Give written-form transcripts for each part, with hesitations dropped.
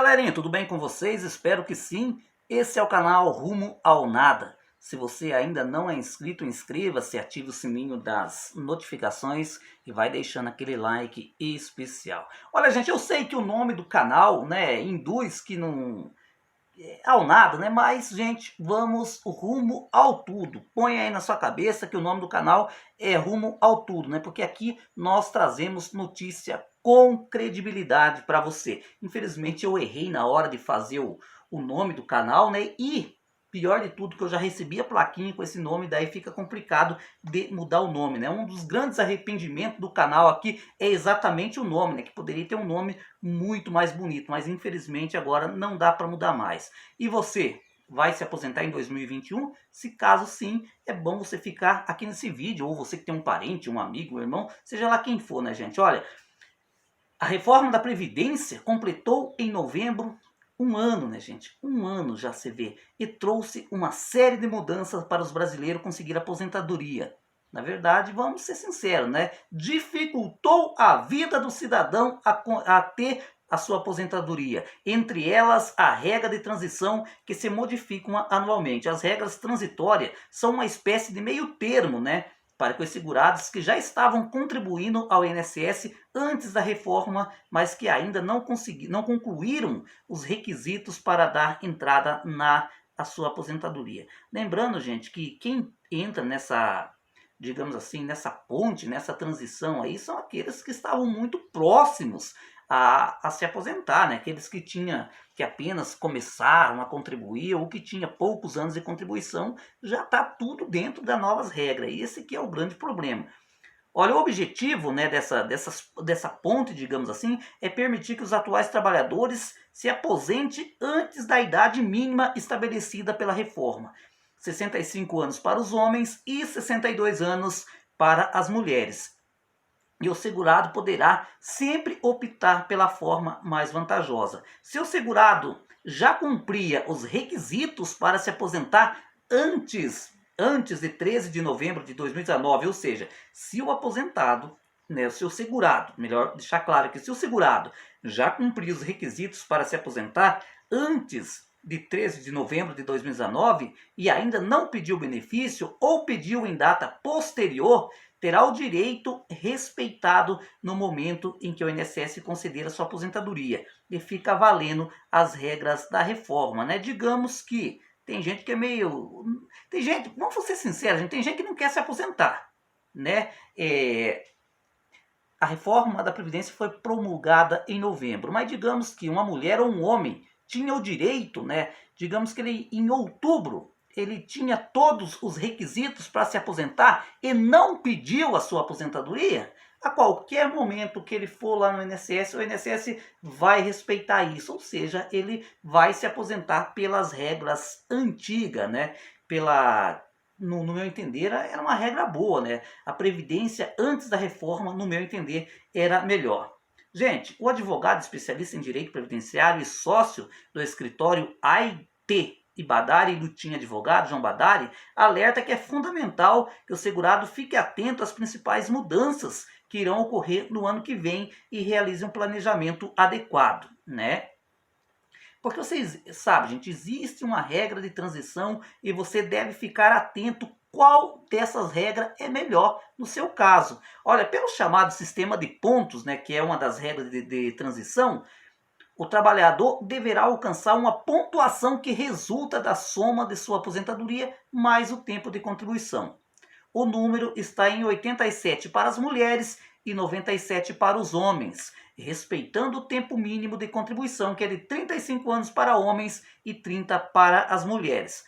galerinha, tudo bem com vocês? Espero que sim. Esse é o canal Rumo ao Nada. Se você ainda não é inscrito, inscreva-se, ative o sininho das notificações e vai deixando aquele like especial. Olha, gente, eu sei que o nome do canal, né, induz que não ao nada, né? Mas, gente, vamos rumo ao tudo. Põe aí na sua cabeça que o nome do canal é Rumo ao Tudo, né? Porque aqui nós trazemos notícia com credibilidade para você. Infelizmente eu errei na hora de fazer o nome do canal, né? E pior de tudo que eu já recebi a plaquinha com esse nome, daí fica complicado de mudar o nome, né? Um dos grandes arrependimentos do canal aqui é exatamente o nome, né? Que poderia ter um nome muito mais bonito, mas infelizmente agora não dá para mudar mais. E você vai se aposentar em 2021? Se caso sim, é bom você ficar aqui nesse vídeo, ou você que tem um parente, um amigo, um irmão, seja lá quem for, né, gente? Olha, a reforma da Previdência completou em novembro um ano, né, gente? Um ano já se vê. E trouxe uma série de mudanças para os brasileiros conseguir aposentadoria. Na verdade, vamos ser sinceros, né? Dificultou a vida do cidadão a ter a sua aposentadoria. Entre elas, a regra de transição que se modificam anualmente. As regras transitórias são uma espécie de meio termo, né? Para que os segurados que já estavam contribuindo ao INSS antes da reforma, mas que ainda não concluíram os requisitos para dar entrada na sua aposentadoria. Lembrando, gente, que quem entra nessa, digamos assim, nessa ponte, nessa transição aí, são aqueles que estavam muito próximos a se aposentar, né? Aqueles que apenas começaram a contribuir ou que tinha poucos anos de contribuição, já está tudo dentro das novas regras. E esse que é o grande problema. Olha, o objetivo, né, dessa ponte, digamos assim, é permitir que os atuais trabalhadores se aposentem antes da idade mínima estabelecida pela reforma. 65 anos para os homens e 62 anos para as mulheres. E o segurado poderá sempre optar pela forma mais vantajosa. Se o segurado já cumpria os requisitos para se aposentar antes de 13 de novembro de 2019, ou seja, se o aposentado, né, se o segurado, melhor deixar claro que se o segurado já cumpriu os requisitos para se aposentar antes de 13 de novembro de 2019 e ainda não pediu benefício ou pediu em data posterior, terá o direito respeitado no momento em que o INSS conceder a sua aposentadoria. E fica valendo as regras da reforma, né? Digamos que tem gente que é meio... Tem gente, vamos ser sinceros, gente, tem gente que não quer se aposentar, né? A reforma da Previdência foi promulgada em novembro, mas digamos que uma mulher ou um homem tinha o direito, né? Digamos que ele em outubro ele tinha todos os requisitos para se aposentar e não pediu a sua aposentadoria, a qualquer momento que ele for lá no INSS, o INSS vai respeitar isso, ou seja, ele vai se aposentar pelas regras antigas, né? No meu entender, era uma regra boa, né? A Previdência antes da reforma, no meu entender, era melhor. Gente, o advogado especialista em direito previdenciário e sócio do escritório AIT e Badari, Lutin Advogado, João Badari, alerta que é fundamental que o segurado fique atento às principais mudanças que irão ocorrer no ano que vem e realize um planejamento adequado, né? Porque vocês sabem, gente, existe uma regra de transição e você deve ficar atento qual dessas regras é melhor no seu caso. Olha, pelo chamado sistema de pontos, né, que é uma das regras de transição, o trabalhador deverá alcançar uma pontuação que resulta da soma de sua aposentadoria mais o tempo de contribuição. O número está em 87 para as mulheres e 97 para os homens, respeitando o tempo mínimo de contribuição, que é de 35 anos para homens e 30 para as mulheres.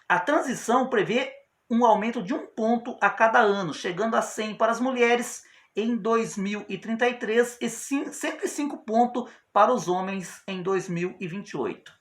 A transição prevê um aumento de 1 ponto a cada ano, chegando a 100 para as mulheres em 2033 e 105 pontos para os homens em 2028.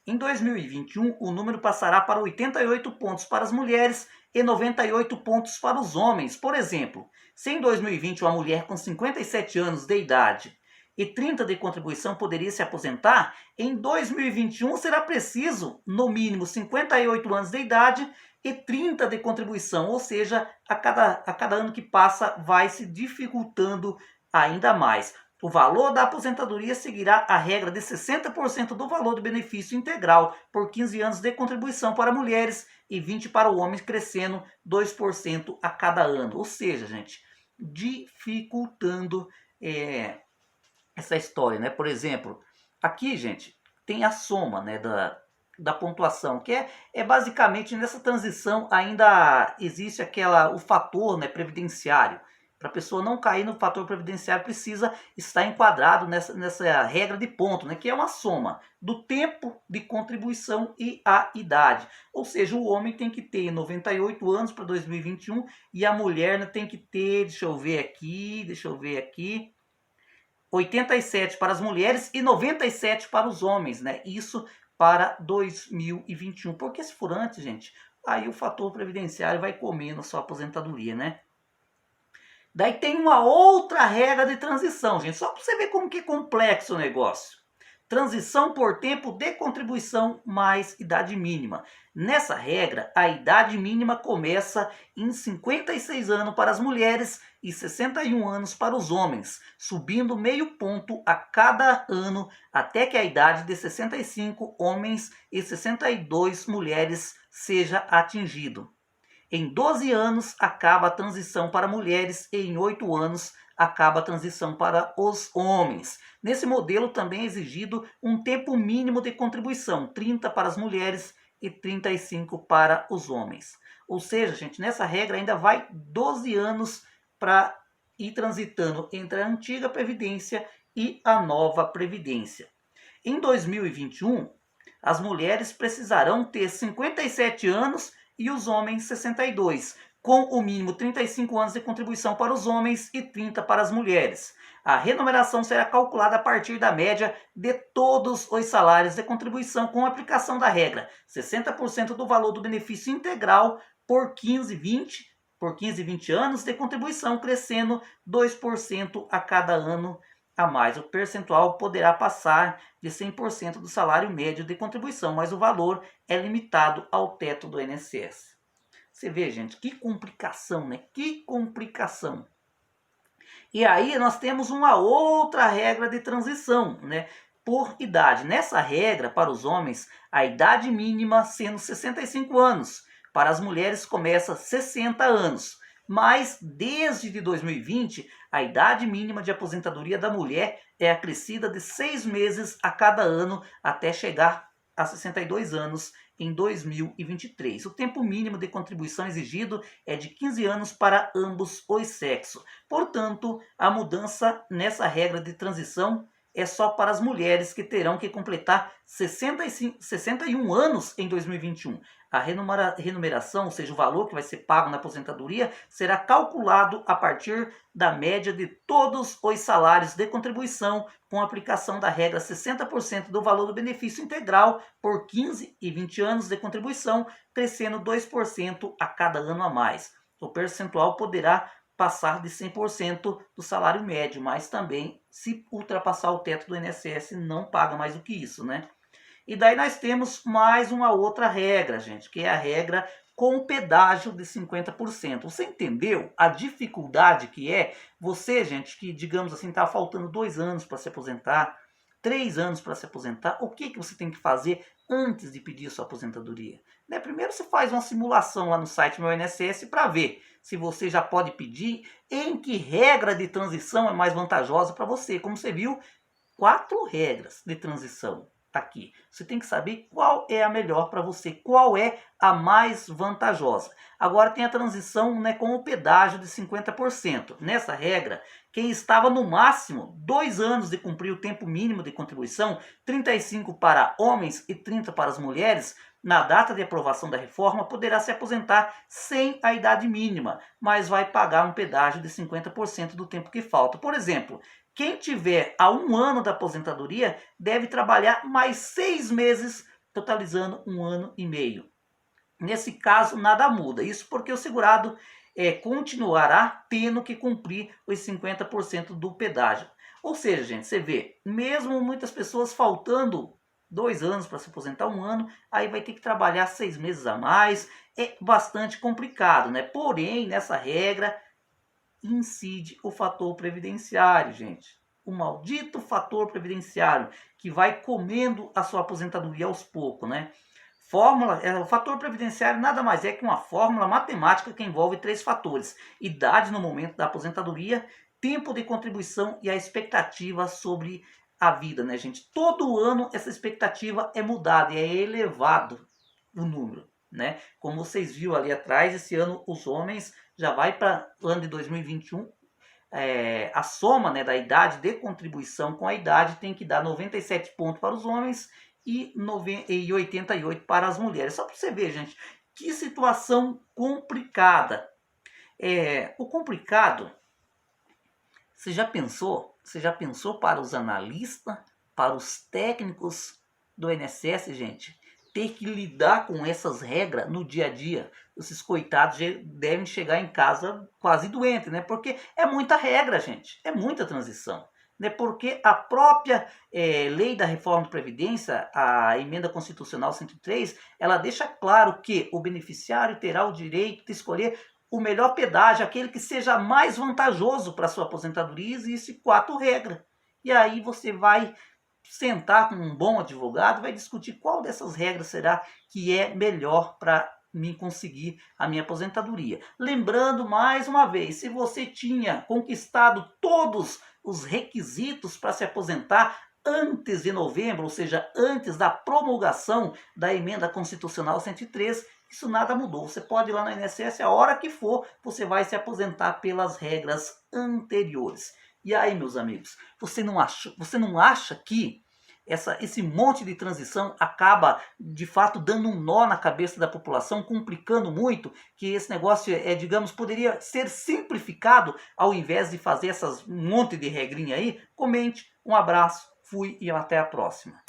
Em 2021, o número passará para 88 pontos para as mulheres e 98 pontos para os homens. Por exemplo, se em 2020 uma mulher com 57 anos de idade e 30 de contribuição poderia se aposentar, em 2021 será preciso, no mínimo, 58 anos de idade e 30 de contribuição, ou seja, a cada ano que passa vai se dificultando ainda mais. O valor da aposentadoria seguirá a regra de 60% do valor do benefício integral por 15 anos de contribuição para mulheres e 20 para o homem, crescendo 2% a cada ano. Ou seja, gente, dificultando essa história, né? Por exemplo, aqui, gente, tem a soma, né, da pontuação, que é basicamente nessa transição ainda existe o fator, né, previdenciário. Para a pessoa não cair no fator previdenciário, precisa estar enquadrado nessa regra de ponto, né, que é uma soma do tempo de contribuição e a idade. Ou seja, o homem tem que ter 98 anos para 2021 e a mulher, né, tem que ter, deixa eu ver aqui, 87 para as mulheres e 97 para os homens, né? Isso para 2021. Porque se for antes, gente, aí o fator previdenciário vai comer na sua aposentadoria, né? Daí tem uma outra regra de transição, gente, só para você ver como que é complexo o negócio. Transição por tempo de contribuição mais idade mínima. Nessa regra, a idade mínima começa em 56 anos para as mulheres e 61 anos para os homens, subindo meio ponto a cada ano até que a idade de 65 homens e 62 mulheres seja atingido. Em 12 anos acaba a transição para mulheres e em 8 anos acaba a transição para os homens. Nesse modelo também é exigido um tempo mínimo de contribuição, 30 para as mulheres e 35 para os homens. Ou seja, gente, nessa regra ainda vai 12 anos para ir transitando entre a antiga Previdência e a nova Previdência. Em 2021, as mulheres precisarão ter 57 anos e os homens 62, com o mínimo 35 anos de contribuição para os homens e 30 para as mulheres. A remuneração será calculada a partir da média de todos os salários de contribuição com a aplicação da regra 60% do valor do benefício integral por 15 e 20 anos de contribuição, crescendo 2% a cada ano a mais. O percentual poderá passar de 100% do salário médio de contribuição, mas o valor é limitado ao teto do INSS. Você vê, gente, que complicação, né? Que complicação. E aí nós temos uma outra regra de transição, né? Por idade. Nessa regra, para os homens, a idade mínima sendo 65 anos. Para as mulheres começa 60 anos. Mas desde 2020, a idade mínima de aposentadoria da mulher é acrescida de 6 meses a cada ano até chegar a 62 anos em 2023. O tempo mínimo de contribuição exigido é de 15 anos para ambos os sexos. Portanto, a mudança nessa regra de transição é só para as mulheres, que terão que completar 61 anos em 2021. A remuneração, ou seja, o valor que vai ser pago na aposentadoria, será calculado a partir da média de todos os salários de contribuição, com a aplicação da regra 60% do valor do benefício integral por 15 e 20 anos de contribuição, crescendo 2% a cada ano a mais. O percentual poderá passar de 100% do salário médio, mas também, se ultrapassar o teto do INSS, não paga mais do que isso, né? E daí nós temos mais uma outra regra, gente, que é a regra com pedágio de 50%. Você entendeu a dificuldade que é? Você, gente, que, digamos assim, está faltando 2 anos para se aposentar, 3 anos para se aposentar, o que você tem que fazer antes de pedir sua aposentadoria? Né? Primeiro você faz uma simulação lá no site Meu INSS para ver se você já pode pedir, em que regra de transição é mais vantajosa para você. Como você viu, 4 regras de transição aqui. Você tem que saber qual é a melhor para você, qual é a mais vantajosa. Agora tem a transição, né, com o pedágio de 50%. Nessa regra, quem estava no máximo 2 anos de cumprir o tempo mínimo de contribuição, 35 para homens e 30 para as mulheres, na data de aprovação da reforma, poderá se aposentar sem a idade mínima, mas vai pagar um pedágio de 50% do tempo que falta. Por exemplo, quem tiver a 1 ano da aposentadoria deve trabalhar mais 6 meses, totalizando 1 ano e meio. Nesse caso, nada muda. Isso porque o segurado continuará tendo que cumprir os 50% do pedágio. Ou seja, gente, você vê, mesmo muitas pessoas faltando 2 anos para se aposentar, 1 ano, aí vai ter que trabalhar 6 meses a mais. É bastante complicado, né? Porém, nessa regra incide o fator previdenciário, gente. o maldito fator previdenciário, que vai comendo a sua aposentadoria aos poucos, né? O fator previdenciário nada mais é que uma fórmula matemática que envolve 3 fatores: idade no momento da aposentadoria, tempo de contribuição e a expectativa sobre a vida, né, gente? Todo ano essa expectativa é mudada e é elevado o número, né? Como vocês viram ali atrás, esse ano os homens já vai para o ano de 2021. A soma, né, da idade de contribuição com a idade tem que dar 97 pontos para os homens e 88 para as mulheres. Só para você ver, gente, que situação complicada. O complicado, você já pensou? Você já pensou para os analistas, para os técnicos do INSS, gente? Ter que lidar com essas regras no dia a dia. Esses coitados devem chegar em casa quase doentes, né? Porque é muita regra, gente. É muita transição. Né? Porque a própria lei da reforma da Previdência, a emenda constitucional 103, ela deixa claro que o beneficiário terá o direito de escolher o melhor pedágio, aquele que seja mais vantajoso para a sua aposentadoria. Existe 4 regras. E aí você vai sentar com um bom advogado, vai discutir qual dessas regras será que é melhor para mim conseguir a minha aposentadoria. Lembrando mais uma vez, se você tinha conquistado todos os requisitos para se aposentar antes de novembro, ou seja, antes da promulgação da emenda constitucional 103, isso nada mudou. Você pode ir lá no INSS a hora que for, você vai se aposentar pelas regras anteriores. E aí, meus amigos, você não acha que esse monte de transição acaba, de fato, dando um nó na cabeça da população, complicando muito, que esse negócio, digamos, poderia ser simplificado ao invés de fazer essas monte de regrinha aí? Comente, um abraço, fui e até a próxima.